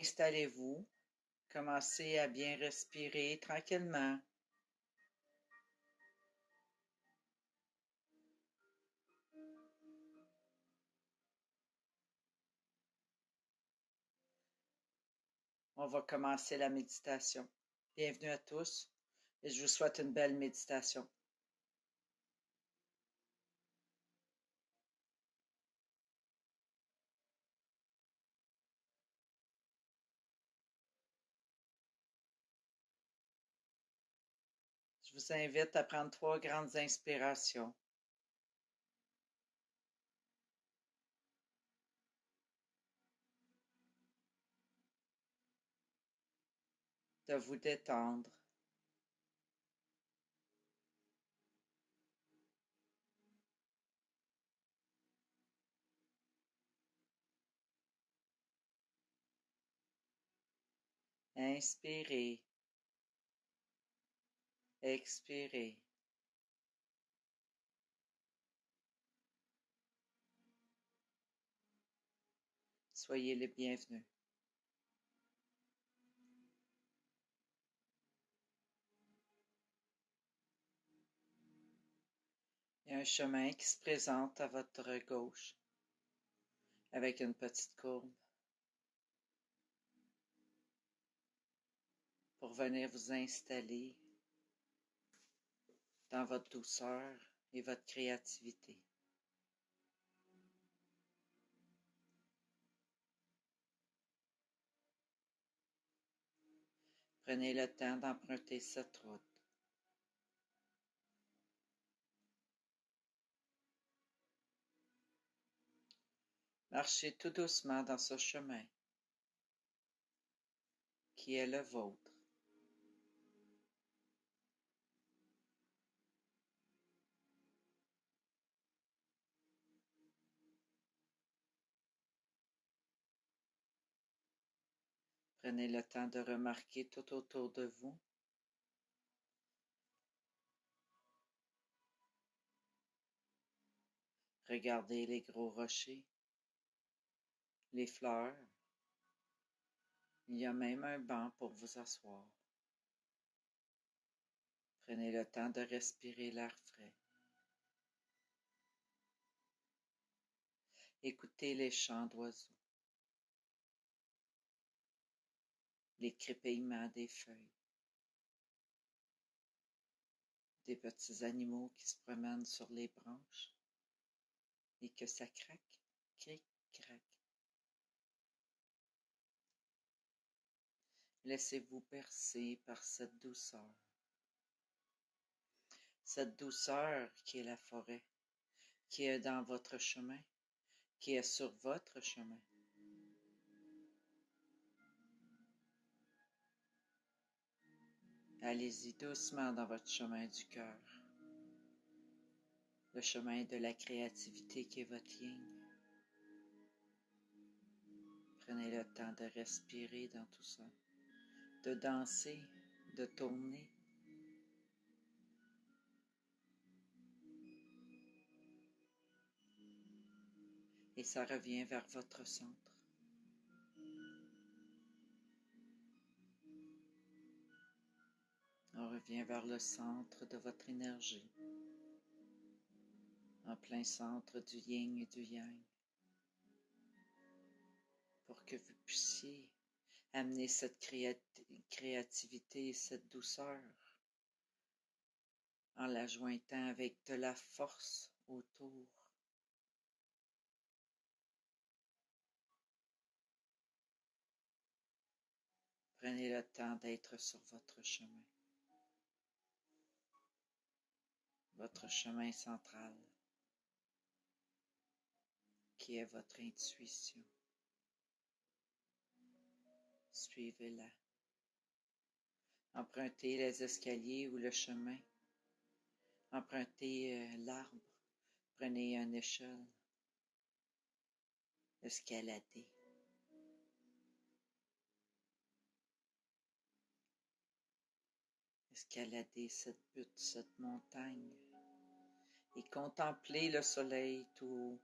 Installez-vous, commencez à bien respirer tranquillement. On va commencer la méditation. Bienvenue à tous et je vous souhaite une belle méditation. Je vous invite à prendre 3 grandes inspirations. De vous détendre. Inspirez. Expirez. Soyez les bienvenus. Il y a un chemin qui se présente à votre gauche avec une petite courbe pour venir vous installer dans votre douceur et votre créativité. Prenez le temps d'emprunter cette route. Marchez tout doucement dans ce chemin qui est le vôtre. Prenez le temps de remarquer tout autour de vous. Regardez les gros rochers, les fleurs. Il y a même un banc pour vous asseoir. Prenez le temps de respirer l'air frais. Écoutez les chants d'oiseaux, les crépillements des feuilles, des petits animaux qui se promènent sur les branches et que ça craque, cric, crac. Laissez-vous bercer par cette douceur qui est la forêt, qui est dans votre chemin, qui est sur votre chemin. Allez-y doucement dans votre chemin du cœur, le chemin de la créativité qui est votre ligne. Prenez le temps de respirer dans tout ça, de danser, de tourner. Et ça revient vers votre centre. On revient vers le centre de votre énergie, en plein centre du yin et du yang, pour que vous puissiez amener cette créativité et cette douceur en la jointant avec de la force autour. Prenez le temps d'être sur votre chemin central, qui est votre intuition. Suivez-la. Empruntez les escaliers ou le chemin. Empruntez l'arbre. Prenez une échelle. Escaladez. Escaladez cette butte, cette montagne. Et contemplez le soleil tout haut.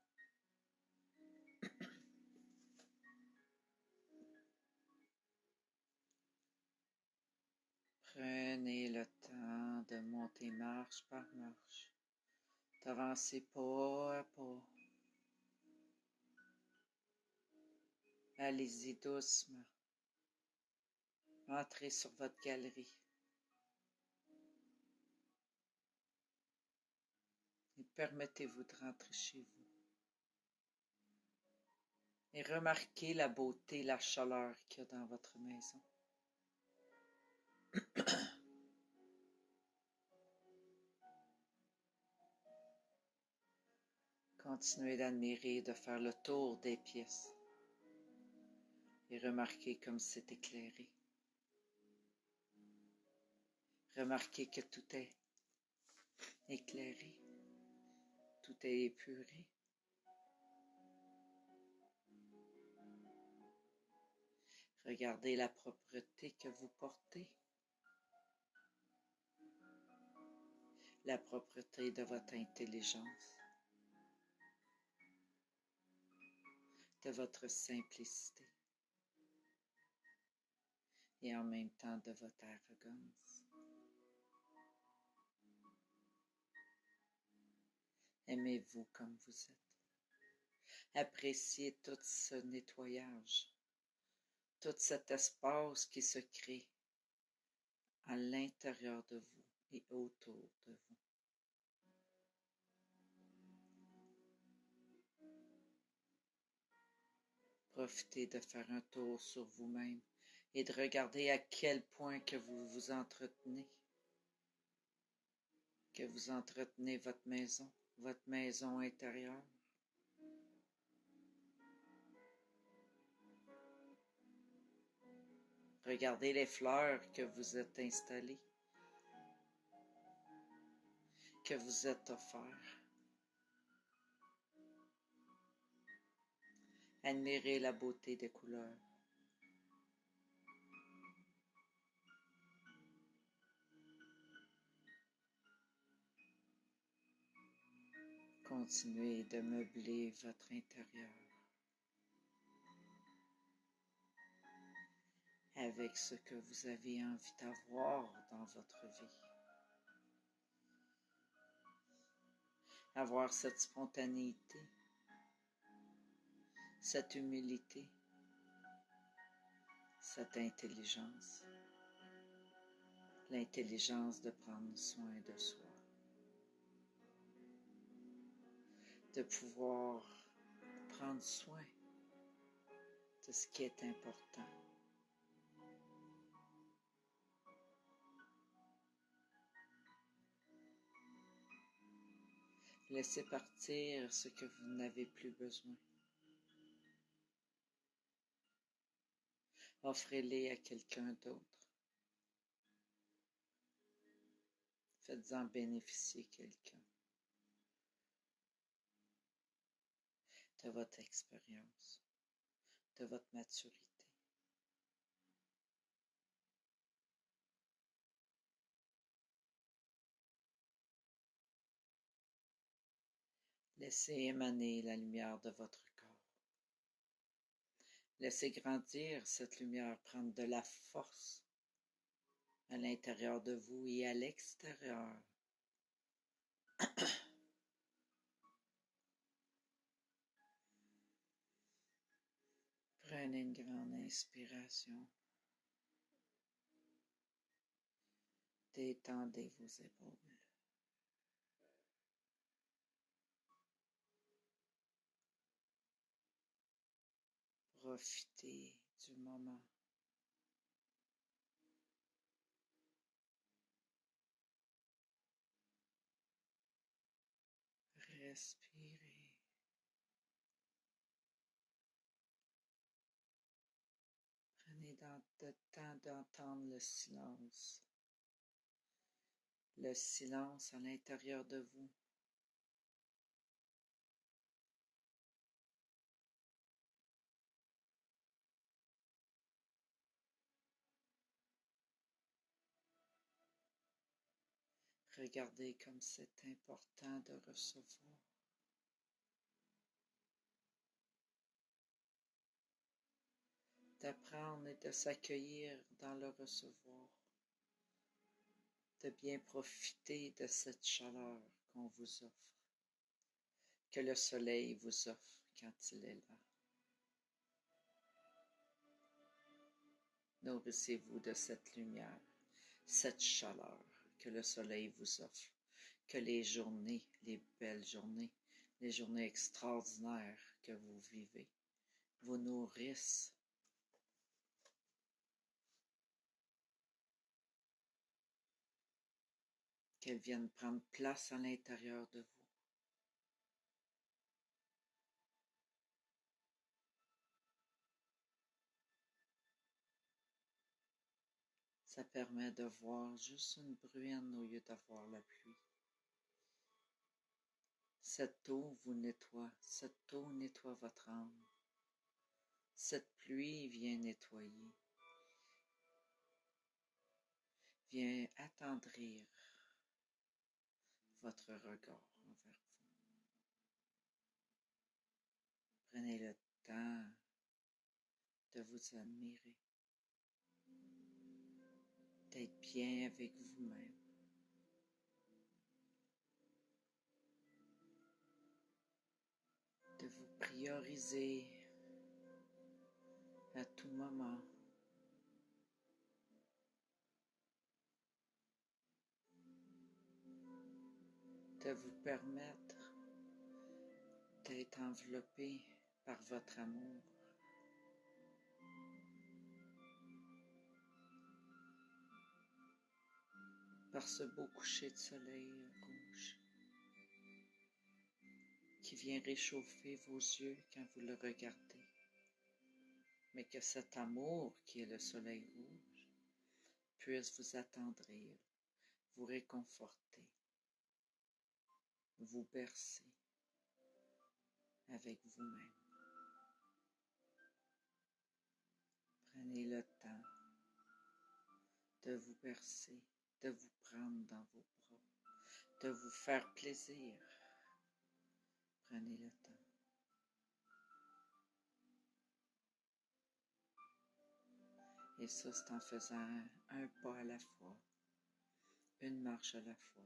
montez marche par marche, d'avancer pas à pas. Allez-y doucement. Entrez sur votre galerie. Et permettez-vous de rentrer chez vous. Et remarquez la beauté, la chaleur qu'il y a dans votre maison. Continuez d'admirer, de faire le tour des pièces. Et remarquez comme c'est éclairé. Remarquez que tout est éclairé. Tout est épuré. Regardez la propreté que vous portez. La propreté de votre intelligence. De votre simplicité. Et en même temps de votre arrogance. Aimez-vous comme vous êtes. Appréciez tout ce nettoyage, tout cet espace qui se crée à l'intérieur de vous et autour de vous. Profitez de faire un tour sur vous-même et de regarder à quel point que vous vous entretenez, votre maison intérieure. Regardez les fleurs que vous êtes installées, que vous êtes offertes. Admirez la beauté des couleurs. Continuez de meubler votre intérieur avec ce que vous avez envie d'avoir dans votre vie. Avoir cette spontanéité, cette humilité, cette intelligence, l'intelligence de prendre soin de soi, de pouvoir prendre soin de ce qui est important. Laissez partir ce que vous n'avez plus besoin. Offrez-les à quelqu'un d'autre. Faites-en bénéficier quelqu'un de votre expérience, de votre maturité. Laissez émaner la lumière de votre corps. Laissez grandir cette lumière, prendre de la force à l'intérieur de vous et à l'extérieur. Prenez une grande inspiration. Détendez vos épaules. Profitez du moment. Respirez. Prenez le temps d'entendre le silence. Le silence à l'intérieur de vous. Regardez comme c'est important de recevoir. D'apprendre et de s'accueillir dans le recevoir. de bien profiter de cette chaleur qu'on vous offre, que le soleil vous offre quand il est là. Nourrissez-vous de cette lumière, cette chaleur que le soleil vous offre, que les journées, les belles journées, les journées extraordinaires que vous vivez, vous nourrissent. Qu'elles viennent prendre place à l'intérieur de vous. Ça permet de voir juste une bruine au lieu d'avoir la pluie. Cette eau vous nettoie, cette eau nettoie votre âme. Cette pluie vient nettoyer, vient attendrir votre regard envers vous. Prenez le temps de vous admirer, d'être bien avec vous-même. De vous prioriser à tout moment. De vous permettre d'être enveloppé par votre amour. Par ce beau coucher de soleil rouge qui vient réchauffer vos yeux quand vous le regardez. Mais que cet amour qui est le soleil rouge puisse vous attendrir, vous réconforter, vous bercer avec vous-même. Prenez le temps de vous bercer, de vous prendre dans vos bras, de vous faire plaisir. Prenez le temps. Et ça, c'est en faisant un pas à la fois, une marche à la fois.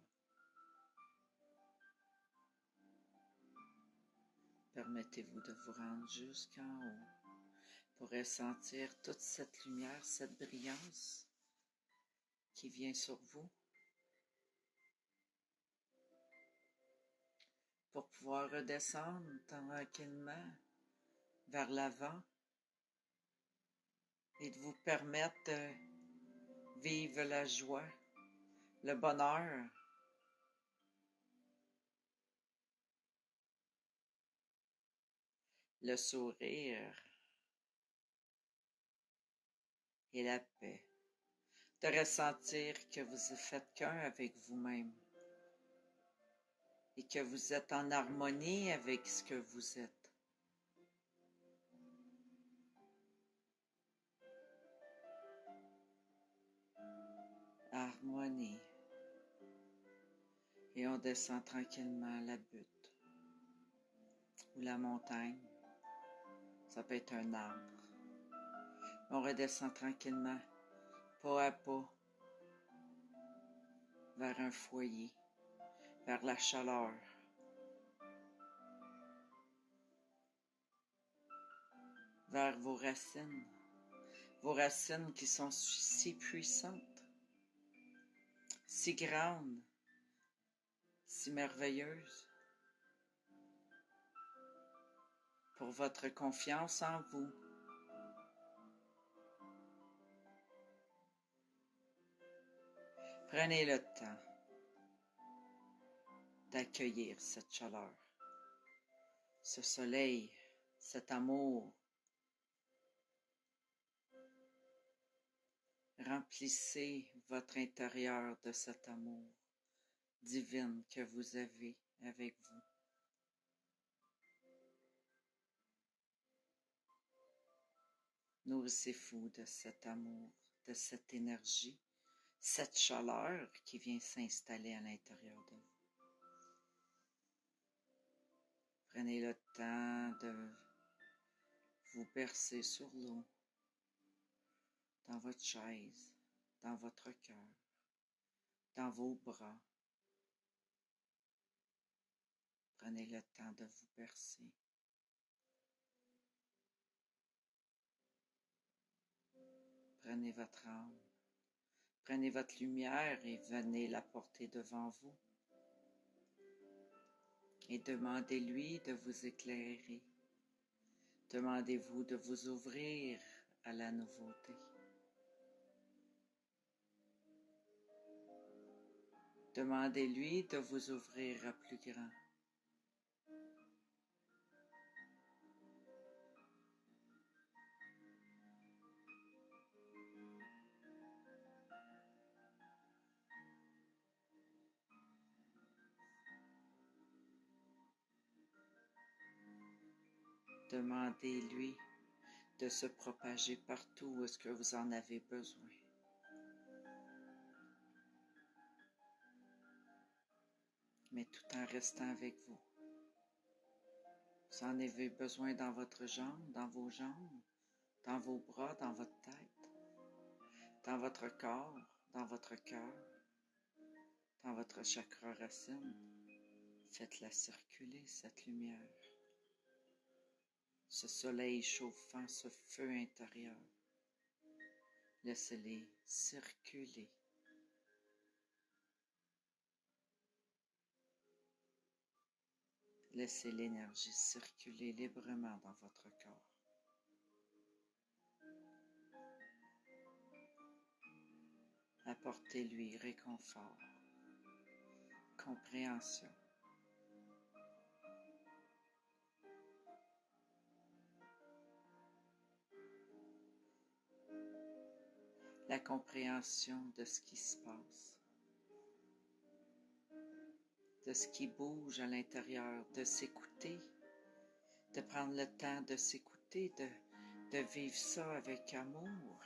Permettez-vous de vous rendre jusqu'en haut pour ressentir toute cette lumière, cette brillance qui vient sur vous, pour pouvoir redescendre tranquillement vers l'avant et de vous permettre de vivre la joie, le bonheur, le sourire et la paix, de ressentir que vous faites qu'un avec vous-même et que vous êtes en harmonie avec ce que vous êtes. Harmonie. Et on descend tranquillement la butte ou la montagne. Ça peut être un arbre. On redescend tranquillement, pas à pas, vers un foyer, vers la chaleur. Vers vos racines qui sont si puissantes, si grandes, si merveilleuses, pour votre confiance en vous. Prenez le temps d'accueillir cette chaleur, ce soleil, cet amour. Remplissez votre intérieur de cet amour divin que vous avez avec vous. Nourrissez-vous de cet amour, de cette énergie, cette chaleur qui vient s'installer à l'intérieur de vous. Prenez le temps de vous bercer sur l'eau, dans votre chaise, dans votre cœur, dans vos bras. Prenez le temps de vous bercer. Prenez votre âme. Prenez votre lumière et venez la porter devant vous. Et demandez-lui de vous éclairer. Demandez-vous de vous ouvrir à la nouveauté. Demandez-lui de vous ouvrir à plus grand. Demandez-lui de se propager partout où est-ce que vous en avez besoin. Mais tout en restant avec vous. Vous en avez besoin dans votre jambe, dans vos jambes, dans vos bras, dans votre tête, dans votre corps, dans votre cœur, dans votre chakra racine. Faites-la circuler, cette lumière. Ce soleil chauffant, ce feu intérieur. Laissez-les circuler. Laissez l'énergie circuler librement dans votre corps. Apportez-lui réconfort, compréhension. La compréhension de ce qui se passe, de ce qui bouge à l'intérieur, de s'écouter, de prendre le temps de s'écouter, de vivre ça avec amour.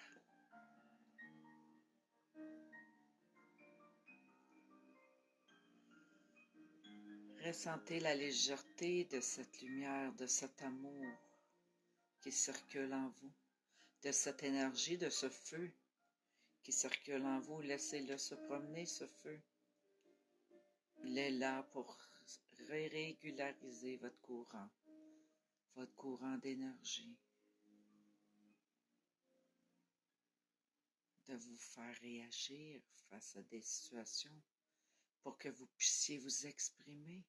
Ressentez la légèreté de cette lumière, de cet amour qui circule en vous, de cette énergie, de ce feu qui circule en vous. Laissez-le se promener, ce feu. Il est là pour régulariser votre courant d'énergie, de vous faire réagir face à des situations pour que vous puissiez vous exprimer.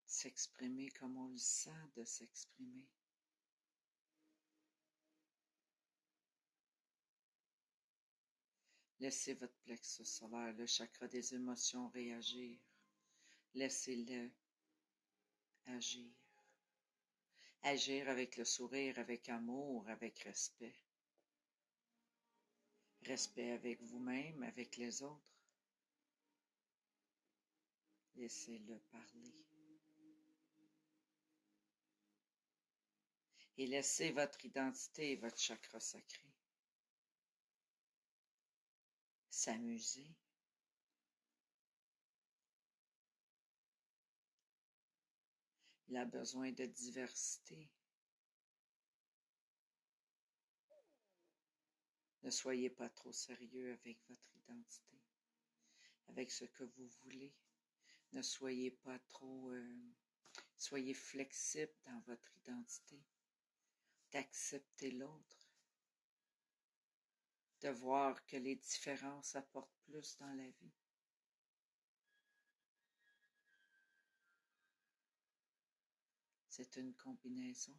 S'exprimer comme on le sent de s'exprimer. Laissez votre plexus solaire, le chakra des émotions, réagir. Laissez-le agir. Agir avec le sourire, avec amour, avec respect. Respect avec vous-même, avec les autres. Laissez-le parler. Et laissez votre identité et votre chakra sacré s'amuser. Il a besoin de diversité. Ne soyez pas trop sérieux avec votre identité, avec ce que vous voulez. Ne soyez pas trop... soyez flexible dans votre identité. D'accepter l'autre. De voir que les différences apportent plus dans la vie. C'est une combinaison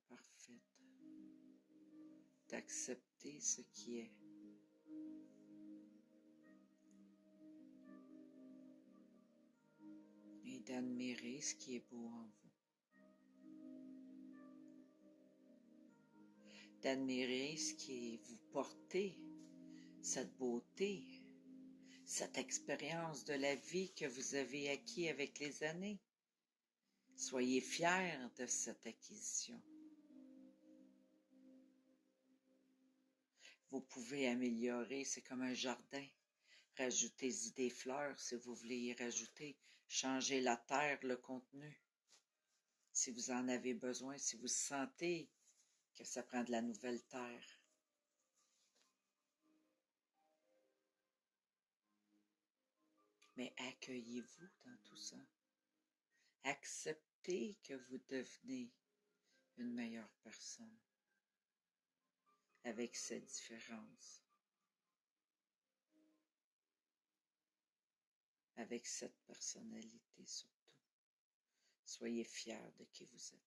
parfaite. D'accepter ce qui est. Et d'admirer ce qui est beau en vous. D'admirer ce qui vous portez, cette beauté, cette expérience de la vie que vous avez acquis avec les années. Soyez fiers de cette acquisition. Vous pouvez améliorer, c'est comme un jardin. Rajoutez-y des fleurs si vous voulez y rajouter. Changez la terre, le contenu. si vous en avez besoin, si vous sentez que ça prend de la nouvelle terre. Mais accueillez-vous dans tout ça. Acceptez que vous devenez une meilleure personne avec cette différence, avec cette personnalité surtout. Soyez fiers de qui vous êtes.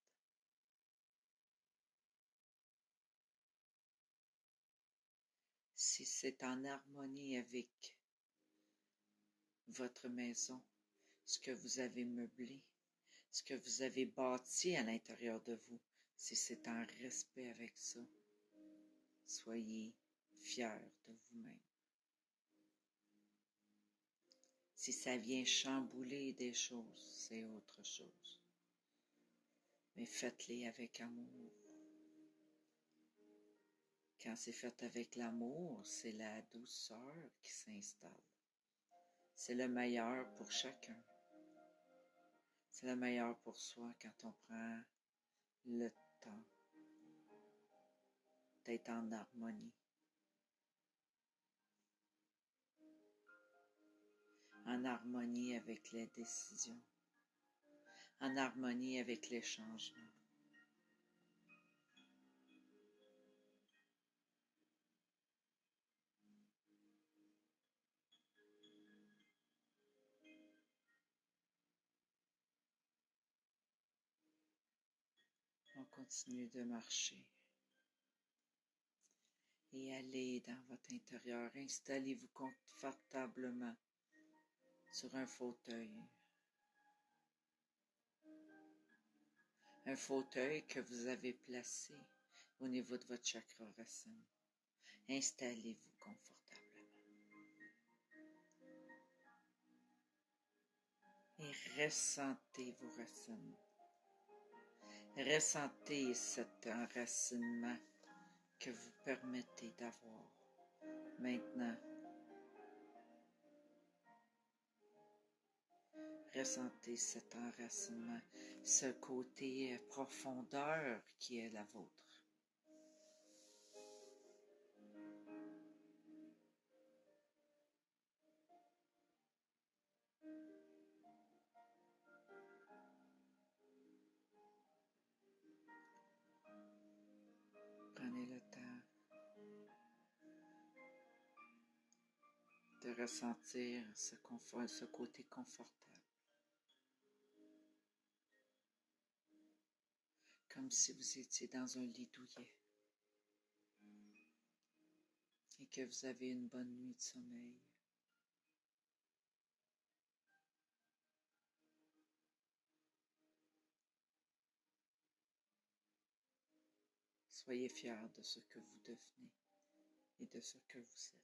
Si c'est en harmonie avec votre maison, ce que vous avez meublé, ce que vous avez bâti à l'intérieur de vous, si c'est en respect avec ça, soyez fiers de vous-même. Si ça vient chambouler des choses, c'est autre chose. Mais faites-les avec amour. Quand c'est fait avec l'amour, c'est la douceur qui s'installe. C'est le meilleur pour chacun. C'est le meilleur pour soi quand on prend le temps d'être en harmonie. En harmonie avec les décisions. En harmonie avec les changements. On continue de marcher. Et allez dans votre intérieur. Installez-vous confortablement sur un fauteuil. Un fauteuil que vous avez placé au niveau de votre chakra racine. Installez-vous confortablement. Et ressentez vos racines. Ressentez cet enracinement que vous permettez d'avoir maintenant. Ressentez cet enracinement, ce côté profondeur qui est la vôtre. Prenez le temps de ressentir ce côté confortable. Comme si vous étiez dans un lit douillet et que vous avez une bonne nuit de sommeil. Soyez fiers de ce que vous devenez et de ce que vous êtes.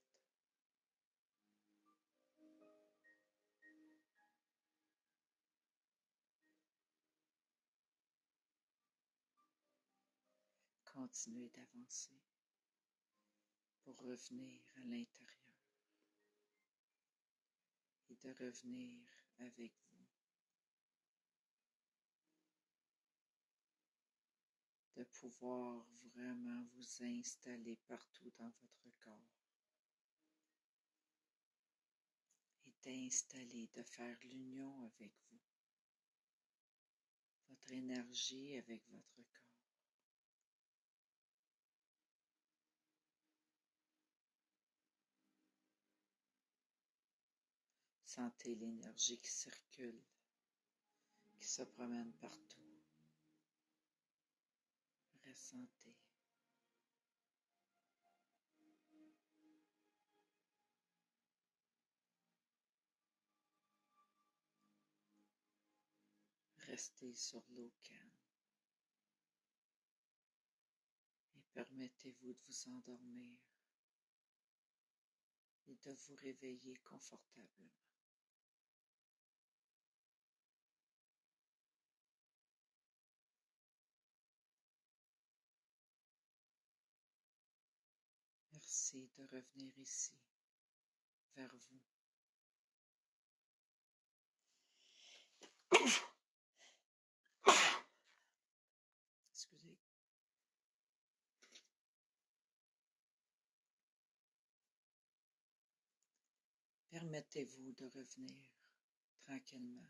Continuez d'avancer pour revenir à l'intérieur et de revenir avec vous, de pouvoir vraiment vous installer partout dans votre corps et d'installer, de faire l'union avec vous, votre énergie avec votre corps. Sentez l'énergie qui circule, qui se promène partout. Ressentez. Restez sur l'eau calme et permettez-vous de vous endormir et de vous réveiller confortablement. Merci de revenir ici, vers vous. Permettez-vous de revenir tranquillement.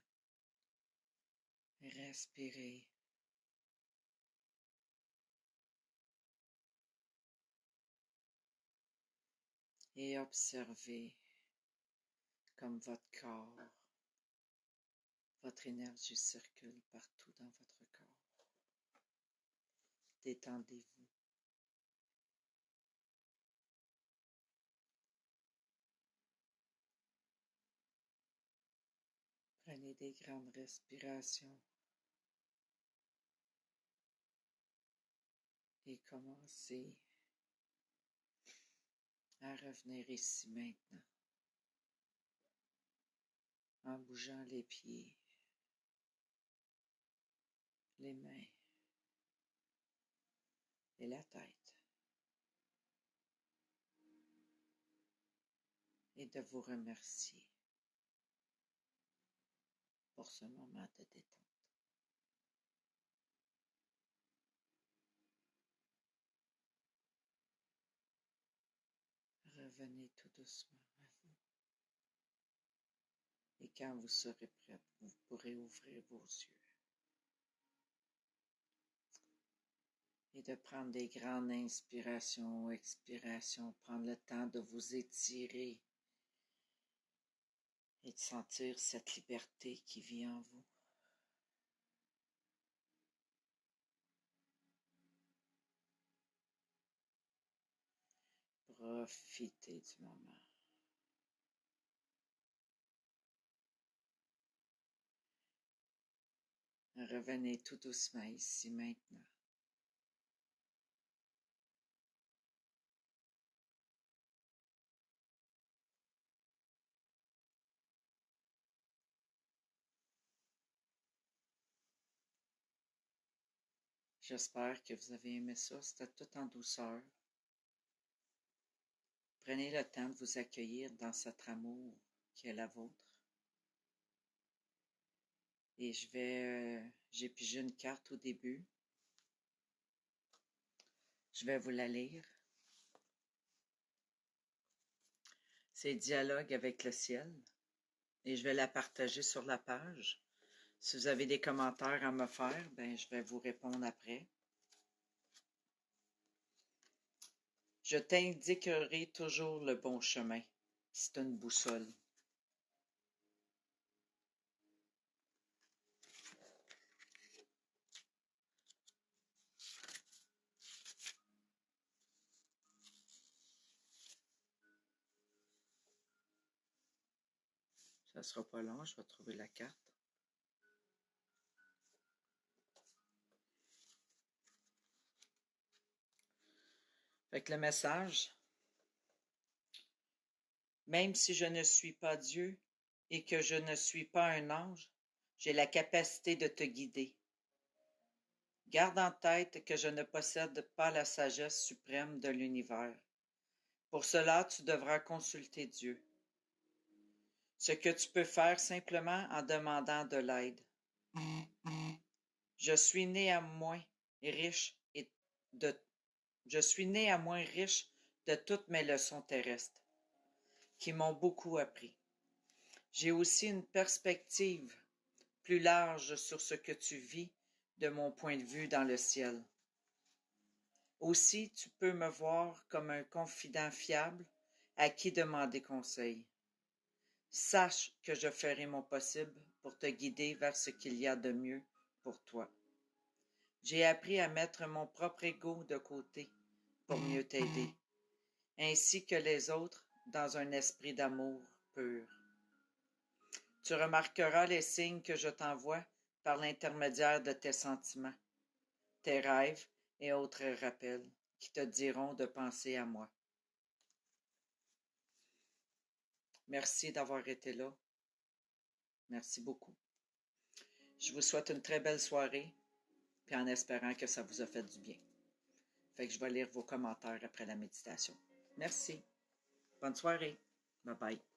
Respirez. Et observez comme votre corps, votre énergie circule partout dans votre corps. Détendez-vous. Prenez des grandes respirations et commencez à revenir ici maintenant en bougeant les pieds, les mains et la tête et de vous remercier pour ce moment de détente. Revenez tout doucement à vous. Et quand vous serez prête, vous pourrez ouvrir vos yeux et de prendre des grandes inspirations ou expirations, prendre le temps de vous étirer et de sentir cette liberté qui vit en vous. Profitez du moment. Revenez tout doucement ici maintenant. J'espère que vous avez aimé ça. C'était tout en douceur. Prenez le temps de vous accueillir dans cet amour qui est la vôtre. Et j'ai pigé une carte au début. Je vais vous la lire. C'est Dialogue avec le ciel. Et je vais la partager sur la page. Si vous avez des commentaires à me faire, ben je vais vous répondre après. Je t'indiquerai toujours le bon chemin. C'est une boussole. Ça sera pas long, je vais trouver la carte. Fait que le message, même si je ne suis pas Dieu et que je ne suis pas un ange, j'ai la capacité de te guider. Garde en tête que je ne possède pas la sagesse suprême de l'univers. Pour cela, tu devras consulter Dieu. Ce que tu peux faire simplement en demandant de l'aide. Je suis néanmoins riche de toutes mes leçons terrestres, qui m'ont beaucoup appris. J'ai aussi une perspective plus large sur ce que tu vis de mon point de vue dans le ciel. Aussi, tu peux me voir comme un confident fiable à qui demander conseil. Sache que je ferai mon possible pour te guider vers ce qu'il y a de mieux pour toi. J'ai appris à mettre mon propre ego de côté pour mieux t'aider, ainsi que les autres dans un esprit d'amour pur. Tu remarqueras les signes que je t'envoie par l'intermédiaire de tes sentiments, tes rêves et autres rappels qui te diront de penser à moi. Merci d'avoir été là. Merci beaucoup. Je vous souhaite une très belle soirée, puis en espérant que ça vous a fait du bien. Fait que je vais lire vos commentaires après la méditation. Merci. Bonne soirée. Bye bye.